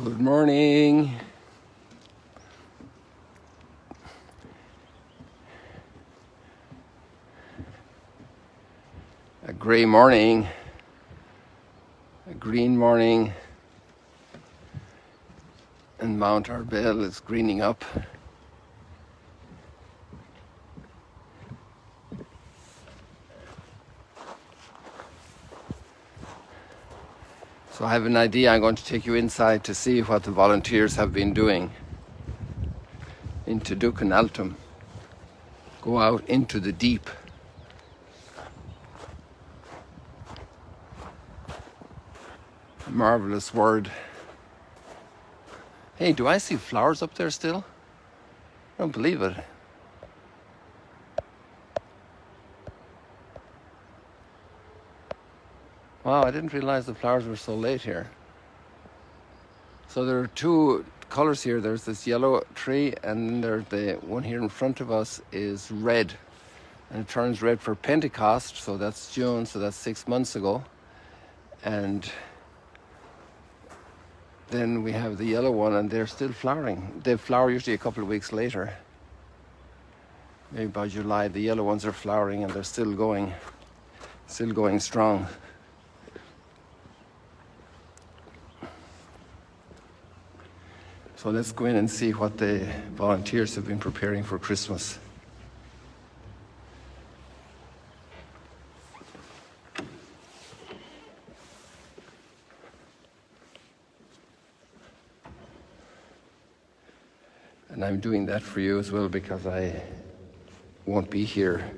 Good morning. A grey morning, a green morning, and Mount Arbel is greening up. So I have an idea. I'm going to take you inside to see what the volunteers have been doing into Duc and Altum. Go out into the deep. A marvelous word. Hey, do I see flowers up there still? I don't believe it. Wow, I didn't realize the flowers were so late here. So there are two colors here. There's this yellow tree, and there's the one here in front of us is red. And it turns red for Pentecost, so that's June, so that's 6 months ago. And then we have the yellow one, and they're still flowering. They flower usually a couple of weeks later. Maybe by July, the yellow ones are flowering, and they're still going strong. So let's go in and see what the volunteers have been preparing for Christmas. And I'm doing that for you as well because I won't be here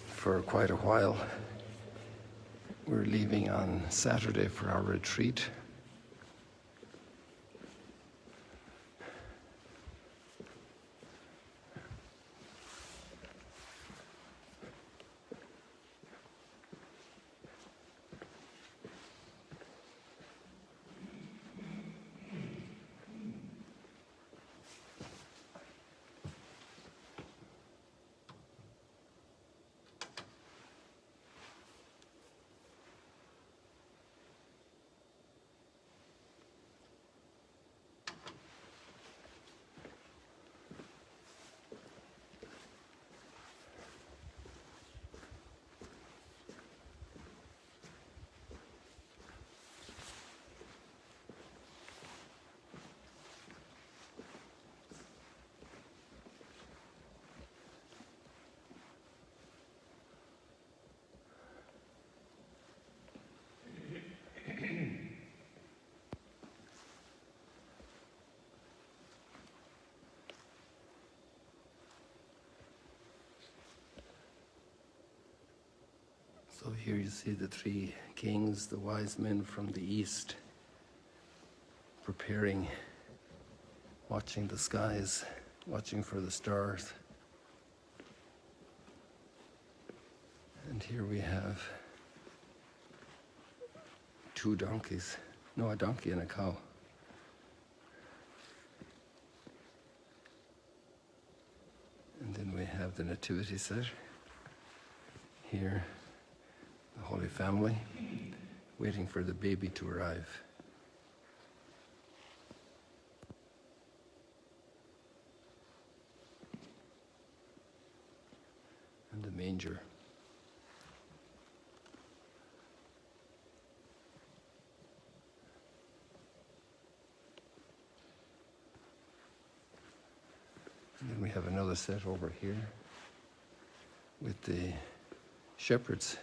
for quite a while. We're leaving on Saturday for our retreat. So here you see the three kings, the wise men from the east, preparing, watching the skies, watching for the stars. And here we have two donkeys. No, a donkey and a cow. And then we have the nativity set. Here, the Holy Family, waiting for the baby to arrive. And the manger. And then we have another set over here with the shepherds.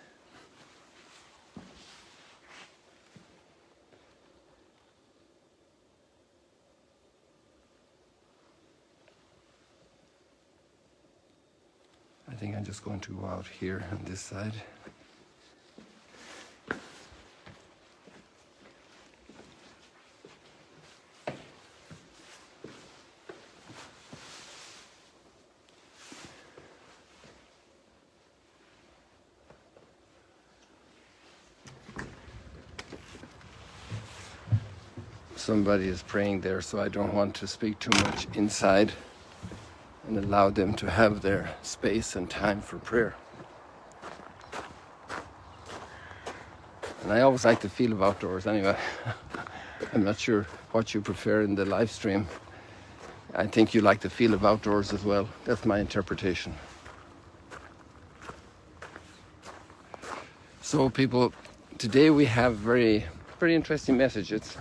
I think I'm just going to go out here on this side. Somebody is praying there, so I don't want to speak too much inside and allow them to have their space and time for prayer. And I always like the feel of outdoors anyway. I'm not sure what you prefer in the live stream. I think you like the feel of outdoors as well. That's my interpretation. So people, today we have very interesting messages.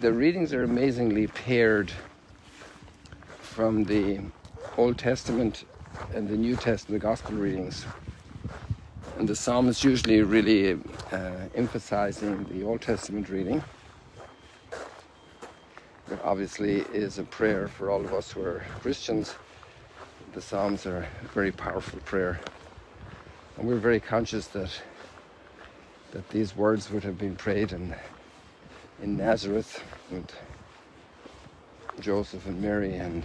The readings are amazingly paired from the Old Testament and the New Testament, the Gospel readings. And the psalm is usually really emphasizing the Old Testament reading. There obviously is a prayer for all of us who are Christians. The Psalms are a very powerful prayer. And we're very conscious that these words would have been prayed in Nazareth with Joseph and Mary and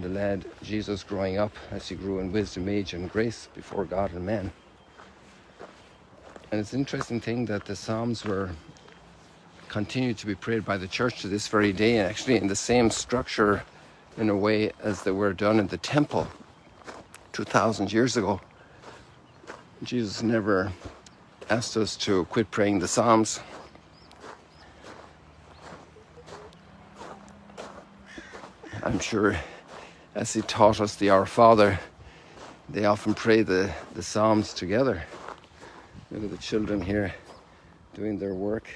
the lad Jesus growing up as he grew in wisdom, age and grace before God and man. And it's an interesting thing that the Psalms were continued to be prayed by the church to this very day, and actually in the same structure in a way as they were done in the temple 2,000 years ago. Jesus never asked us to quit praying the Psalms. I'm sure as he taught us the Our Father, they often pray the Psalms together. Look at the children here doing their work.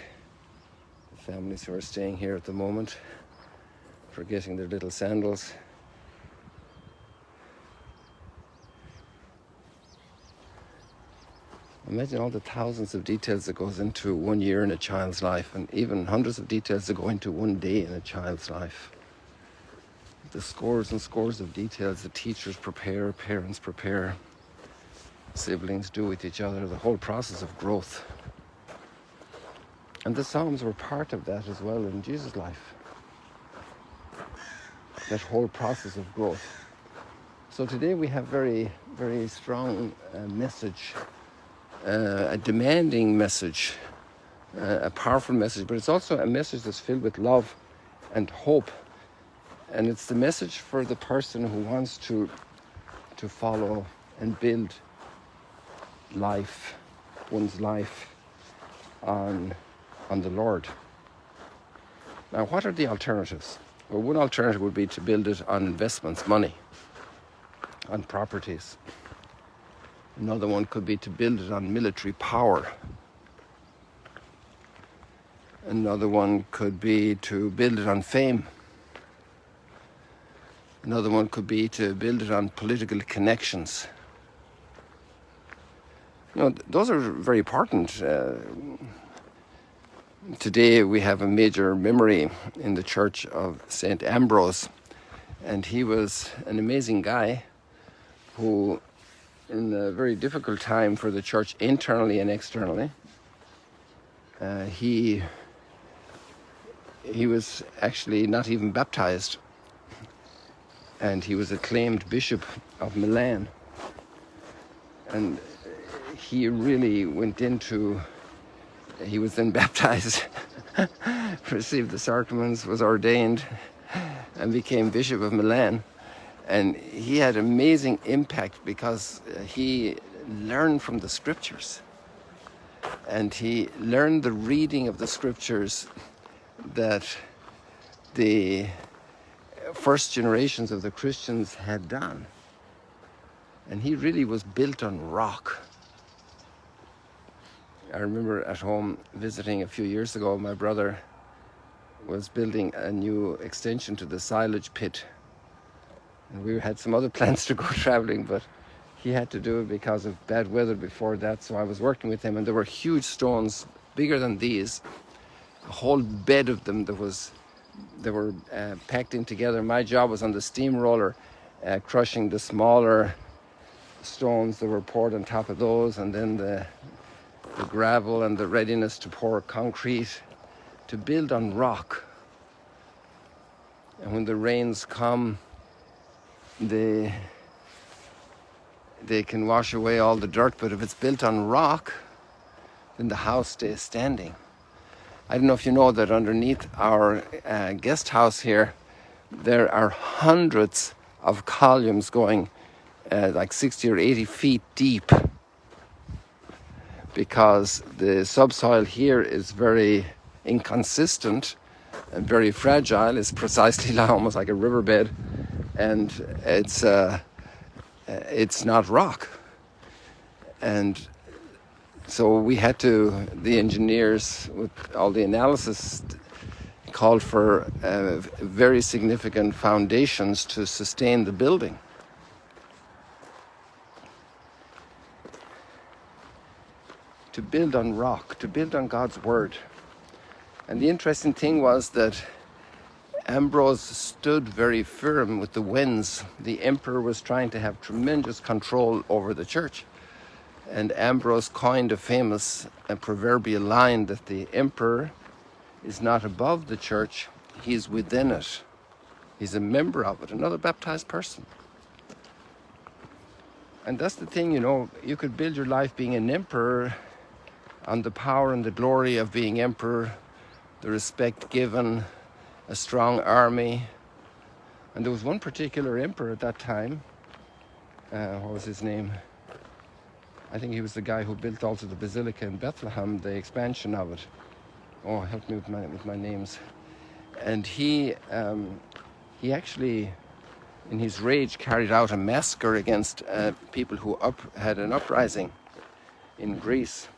The families who are staying here at the moment, forgetting their little sandals. Imagine all the thousands of details that goes into 1 year in a child's life, and even hundreds of details that go into 1 day in a child's life. The scores and scores of details that teachers prepare, parents prepare, siblings do with each other, the whole process of growth. And the Psalms were part of that as well in Jesus' life. That whole process of growth. So today we have very, very strong message, a demanding message, a powerful message, but it's also a message that's filled with love and hope. And it's the message for the person who wants to follow and build one's life on the Lord. Now, what are the alternatives? Well, one alternative would be to build it on investments, money, on properties. Another one could be to build it on military power. Another one could be to build it on fame. Another one could be to build it on political connections. You know, those are very important. Today we have a major memory in the church of St. Ambrose, and he was an amazing guy who, in a very difficult time for the church internally and externally, he was actually not even baptized, and he was acclaimed Bishop of Milan. And he really went into, he was then baptized, received the sacraments, was ordained, and became Bishop of Milan. And he had amazing impact because he learned from the scriptures. And he learned the reading of the scriptures that the first generations of the Christians had done. And he really was built on rock. I remember at home visiting a few years ago, my brother was building a new extension to the silage pit. And we had some other plans to go traveling, but he had to do it because of bad weather before that. So I was working with him, and there were huge stones, bigger than these, a whole bed of them they were packed in together. My job was on the steamroller, crushing the smaller stones that were poured on top of those, and then the gravel and the readiness to pour concrete, to build on rock. And when the rains come, they can wash away all the dirt, but if it's built on rock, then the house stays standing. I don't know if you know that underneath our guest house here, there are hundreds of columns going like 60 or 80 feet deep, because the subsoil here is very inconsistent and very fragile. It's precisely almost like a riverbed, and it's not rock. And so we had to, the engineers with all the analysis called for very significant foundations to sustain the building. To build on rock, to build on God's word. And the interesting thing was that Ambrose stood very firm with the winds. The emperor was trying to have tremendous control over the church. And Ambrose coined a famous and proverbial line that the emperor is not above the church, he's within it. He's a member of it, another baptized person. And that's the thing, you know, you could build your life being an emperor on the power and the glory of being emperor, the respect given, a strong army. And there was one particular emperor at that time, what was his name? I think he was the guy who built also the Basilica in Bethlehem, the expansion of it. Oh, help me with my names. And he actually, in his rage, carried out a massacre against people who had an uprising in Greece.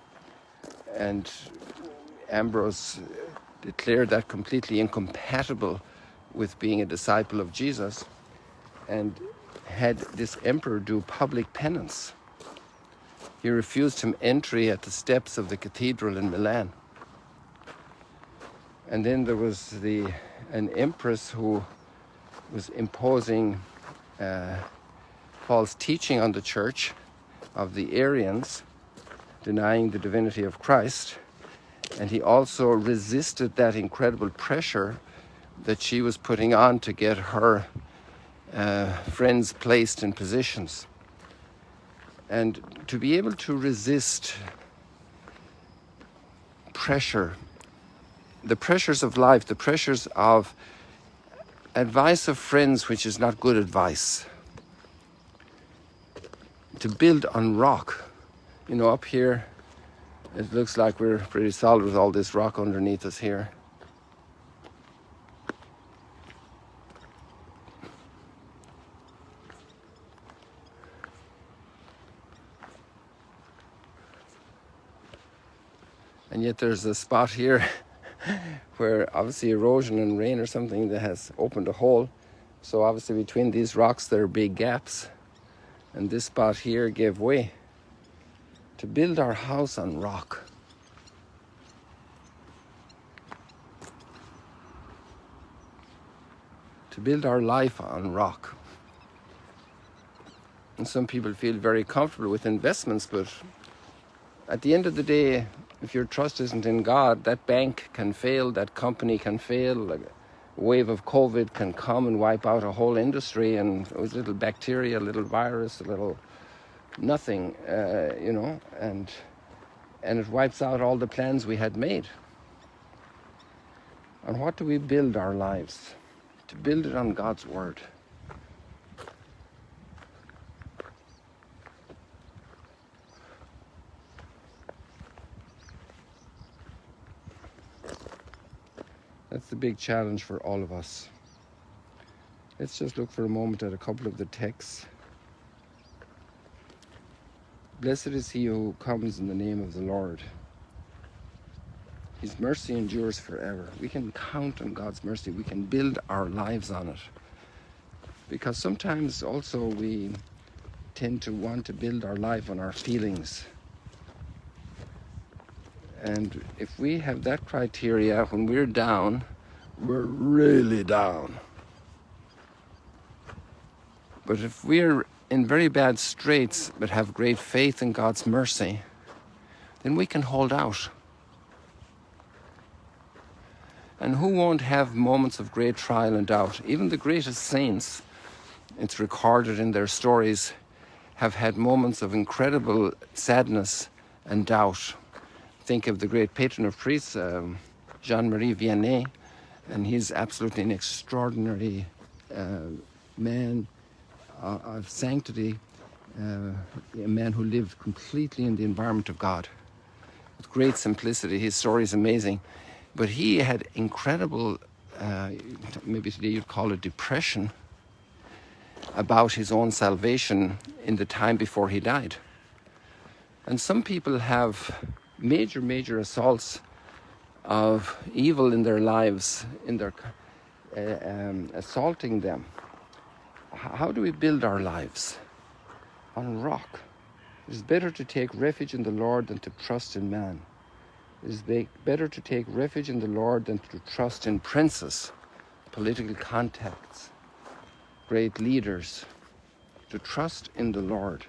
And Ambrose declared that completely incompatible with being a disciple of Jesus, and had this emperor do public penance. He refused him entry at the steps of the cathedral in Milan. And then there was an empress who was imposing false teaching on the church of the Arians, denying the divinity of Christ. And he also resisted that incredible pressure that she was putting on to get her friends placed in positions. And to be able to resist pressure, the pressures of life, the pressures of advice of friends which is not good advice. To build on rock. You know, up here, it looks like we're pretty solid with all this rock underneath us here. And yet there's a spot here where obviously erosion and rain or something that has opened a hole. So obviously between these rocks there are big gaps. And this spot here gave way. To build our house on rock. To build our life on rock. And some people feel very comfortable with investments, but at the end of the day, if your trust isn't in God, that bank can fail, that company can fail, like a wave of COVID can come and wipe out a whole industry, and it was a little bacteria, a little virus, a little nothing, you know, and it wipes out all the plans we had made. On what do we build our lives? To build it on God's word. That's the big challenge for all of us. Let's just look for a moment at a couple of the texts. Blessed is he who comes in the name of the Lord. His mercy endures forever. We can count on God's mercy. We can build our lives on it. Because sometimes also we tend to want to build our life on our feelings. And if we have that criteria, when we're down, we're really down. But if we're in very bad straits but have great faith in God's mercy, then we can hold out. And who won't have moments of great trial and doubt? Even the greatest saints, it's recorded in their stories, have had moments of incredible sadness and doubt. Think of the great patron of priests, Jean-Marie Vianney, and he's absolutely an extraordinary man of sanctity, a man who lived completely in the environment of God with great simplicity. His story is amazing. But he had incredible, maybe today you'd call it depression, about his own salvation in the time before he died. And some people have major assaults of evil in their lives, in their assaulting them. How do we build our lives? On rock. It is better to take refuge in the Lord than to trust in man. It is better to take refuge in the Lord than to trust in princes, political contacts, great leaders. To trust in the Lord.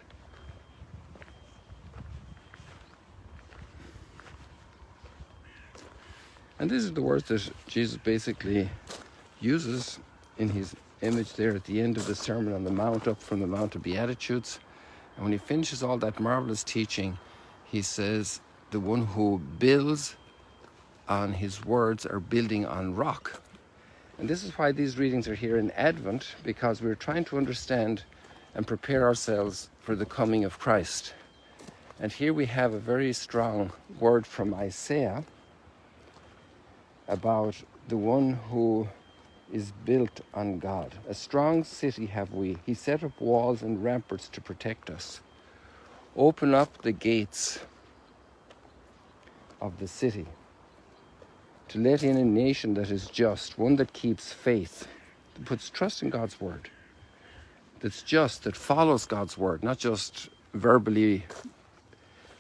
And these are the words that Jesus basically uses in his image there at the end of the Sermon on the Mount, up from the Mount of Beatitudes. And when he finishes all that marvelous teaching, he says, the one who builds on his words are building on rock. And this is why these readings are here in Advent, because we're trying to understand and prepare ourselves for the coming of Christ. And here we have a very strong word from Isaiah about the one who is built on God. A strong city have we. He set up walls and ramparts to protect us. Open up the gates of the city to let in a nation that is just, one that keeps faith, that puts trust in God's word, that's just, that follows God's word, not just verbally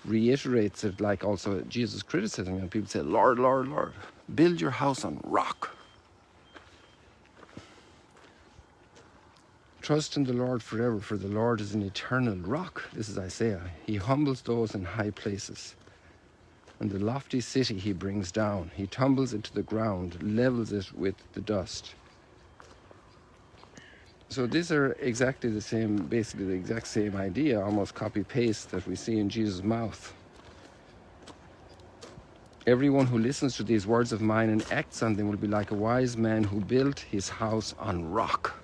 reiterates it like also Jesus' criticism. And people say, Lord, Lord, Lord, build your house on rock. Trust in the Lord forever, for the Lord is an eternal rock. This is Isaiah. He humbles those in high places, and the lofty city he brings down. He tumbles it to the ground, levels it with the dust. So these are exactly the same, basically the exact same idea, almost copy-paste, that we see in Jesus' mouth. Everyone who listens to these words of mine and acts on them will be like a wise man who built his house on rock.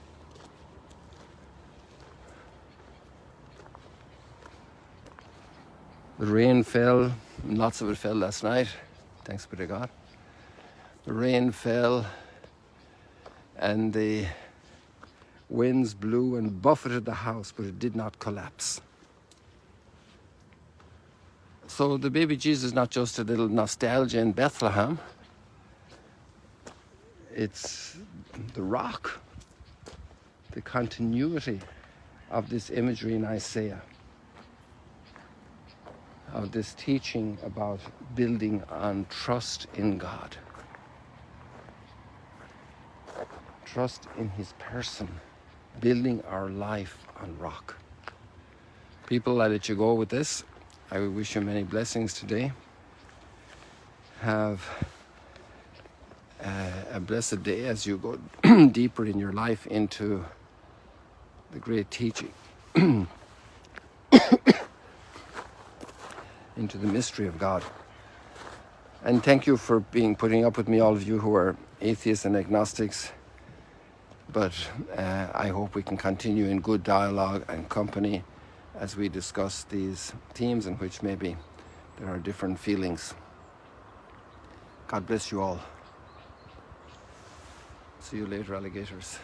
The rain fell, and lots of it fell last night, thanks be to God. The rain fell, and the winds blew and buffeted the house, but it did not collapse. So the baby Jesus is not just a little nostalgia in Bethlehem. It's the rock, the continuity of this imagery in Isaiah, of this teaching about building on trust in God. Trust in his person, building our life on rock. People, I let you go with this. I wish you many blessings today. Have a blessed day as you go deeper in your life into the great teaching, into the mystery of God. And thank you for putting up with me, all of you who are atheists and agnostics. But I hope we can continue in good dialogue and company as we discuss these themes in which maybe there are different feelings. God bless you all. See you later, alligators.